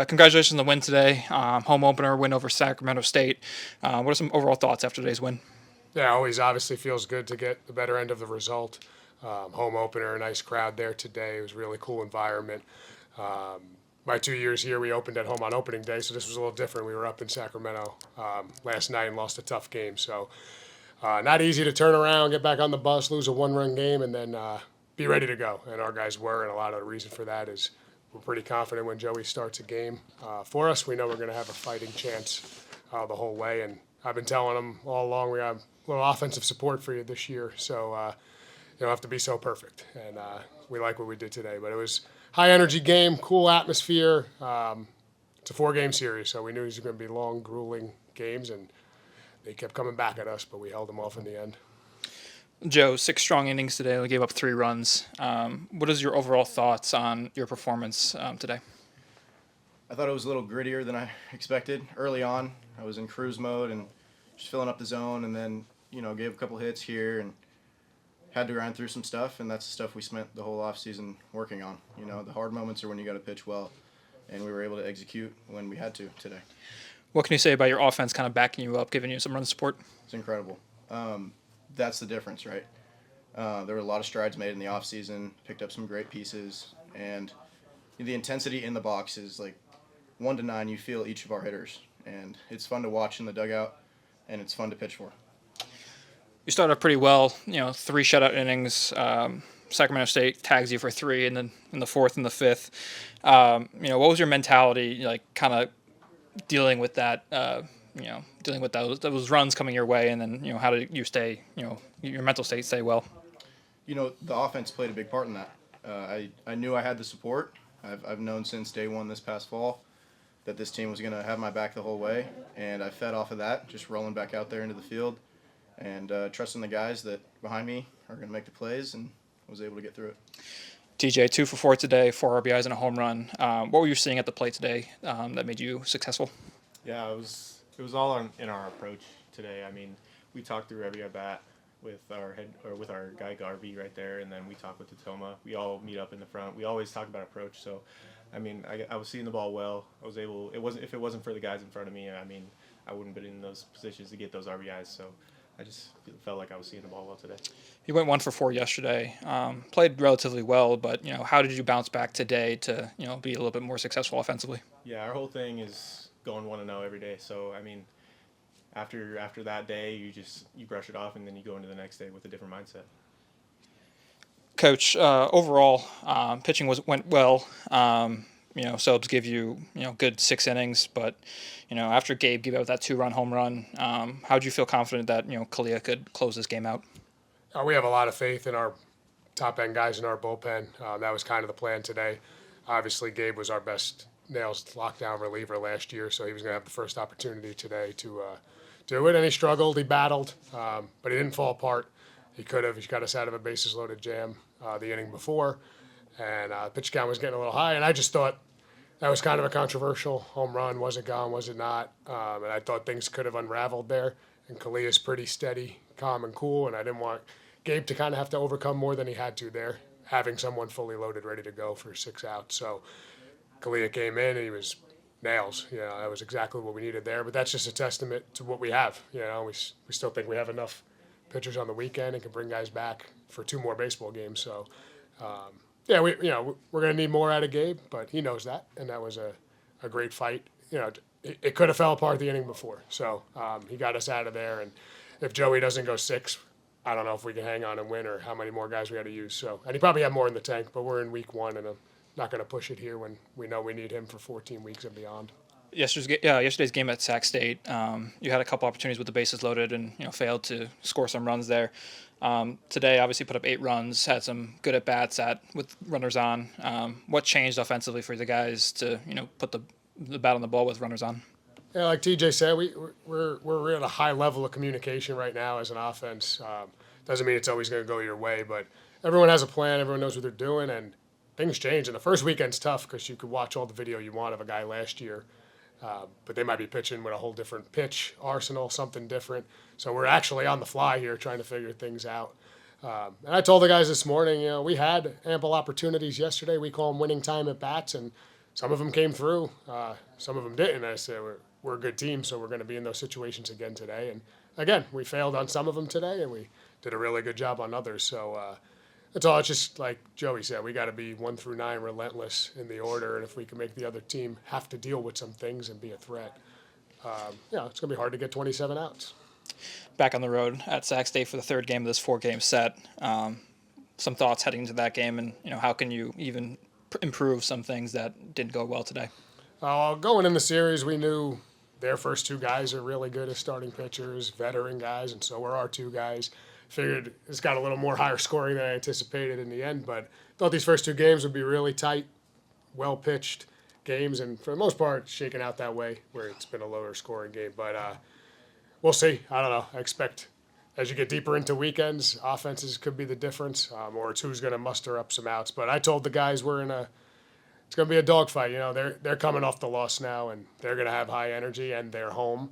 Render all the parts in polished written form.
Congratulations on the win today. Home opener win over Sacramento State. What are some overall thoughts after today's win? Yeah, always obviously feels good to get the better end of the result. Home opener, a nice crowd there today. It was a really cool environment. My 2 years here, we opened at home on opening day, so this was a little different. We were up in Sacramento last night and lost a tough game. So not easy to turn around, get back on the bus, lose a one-run game, and then be ready to go. And our guys were, and a lot of the reason for that is we're pretty confident when Joey starts a game for us. We know we're going to have a fighting chance the whole way. And I've been telling them all along we have a little offensive support for you this year, so you don't have to be so perfect. And we like what we did today. But it was high energy game, cool atmosphere. It's a 4-game series, so we knew these were going to be long, grueling games, and they kept coming back at us, but we held them off in the end. Joe, 6 strong innings today. Only gave up 3 runs. What is your overall thoughts on your performance today? I thought it was a little grittier than I expected early on. I was in cruise mode and just filling up the zone, and then gave a couple hits here and had to grind through some stuff, and that's the stuff we spent the whole offseason working on. The hard moments are when you got to pitch well, and we were able to execute when we had to today. What can you say about your offense kind of backing you up, giving you some run support? It's incredible. That's the difference, right? There were a lot of strides made in the offseason, picked up some great pieces, and the intensity in the box is like 1 to 9. You feel each of our hitters, and it's fun to watch in the dugout, and it's fun to pitch for. You started off pretty well. 3 shutout innings. Sacramento State tags you for 3, and then in the 4th and the 5th. What was your mentality, like, kind of dealing with that? Dealing with those runs coming your way, and then how did you stay? Your mental state stay well. The offense played a big part in that. I knew I had the support. I've known since day one this past fall that this team was going to have my back the whole way, and I fed off of that, just rolling back out there into the field and trusting the guys that behind me are going to make the plays, and was able to get through it. TJ, 2 for 4 today, 4 RBIs and a home run. What were you seeing at the plate today that made you successful? Yeah, it was all in our approach today. I mean, we talked through every at bat with our guy Garvey right there, and then we talk with DiToma. We all meet up in the front. We always talk about approach. So, I mean, I was seeing the ball well. If it wasn't for the guys in front of me, I mean, I wouldn't have been in those positions to get those RBIs. So, I just felt like I was seeing the ball well today. You went 1 for 4 yesterday. Played relatively well, but how did you bounce back today to be a little bit more successful offensively? Yeah, our whole thing is going 1-0 every day. So, I mean, after that day, you brush it off, and then you go into the next day with a different mindset. Coach, overall, pitching went well. Sobes gave you good 6 innings, but after Gabe gave out that 2-run home run, how did you feel confident that Kalia could close this game out? We have a lot of faith in our top end guys in our bullpen. That was kind of the plan today. Obviously, Gabe was our best nails lockdown reliever last year, so he was going to have the first opportunity today to do it, and he struggled. He battled, but he didn't fall apart. He could have. He got us out of a bases-loaded jam the inning before, and pitch count was getting a little high, and I just thought that was kind of a controversial home run. Was it gone? Was it not? And I thought things could have unraveled there, and Kalia's pretty steady, calm, and cool, and I didn't want Gabe to kind of have to overcome more than he had to there, having someone fully loaded, ready to go for 6 outs. So Kalia came in, and he was nails. That was exactly what we needed there. But that's just a testament to what we have. We still think we have enough pitchers on the weekend and can bring guys back for 2 more baseball games. So, we're going to need more out of Gabe, but he knows that, and that was a great fight. It could have fell apart the inning before. So he got us out of there, and if Joey doesn't go 6, I don't know if we can hang on and win or how many more guys we got to use. So, and he probably had more in the tank, but we're in week 1, and I'm not going to push it here when we know we need him for 14 weeks and beyond. Yesterday's game at Sac State, you had a couple opportunities with the bases loaded and failed to score some runs there. Today, obviously, put up 8 runs, had some good at bats with runners on. What changed offensively for the guys to put the bat on the ball with runners on? Yeah, like TJ said, we're at a high level of communication right now as an offense. Doesn't mean it's always going to go your way, but everyone has a plan. Everyone knows what they're doing, and things change. And the first weekend's tough because you could watch all the video you want of a guy last year, but they might be pitching with a whole different pitch arsenal, something different. So we're actually on the fly here trying to figure things out. And I told the guys this morning, we had ample opportunities yesterday. We call them winning time at bats, and some of them came through, some of them didn't. I said we're a good team, so we're going to be in those situations again today. And again, we failed on some of them today, and we did a really good job on others. So that's all. It's just like Joey said, we got to be 1 through 9 relentless in the order, and if we can make the other team have to deal with some things and be a threat, it's going to be hard to get 27 outs. Back on the road at Sac State for the third game of this 4-game set. Some thoughts heading into that game, and how can you even improve some things that didn't go well today? Going in the series, we knew their first 2 guys are really good as starting pitchers, veteran guys, and so were our 2 guys. Figured it's got a little more higher scoring than I anticipated in the end, but thought these first 2 games would be really tight, well-pitched games, and for the most part, shaken out that way, where it's been a lower scoring game. But we'll see. I don't know. I expect as you get deeper into weekends, offenses could be the difference, or it's who's going to muster up some outs. But I told the guys it's going to be a dogfight. They're coming off the loss now, and they're going to have high energy, and they're home.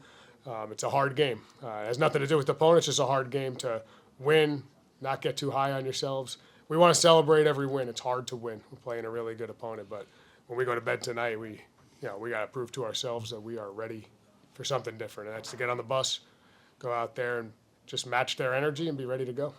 It's a hard game. It has nothing to do with the opponent. It's just a hard game to win, not get too high on yourselves. We want to celebrate every win. It's hard to win. We're playing a really good opponent, but when we go to bed tonight, we got to prove to ourselves that we are ready for something different, and that's to get on the bus, go out there, and just match their energy and be ready to go.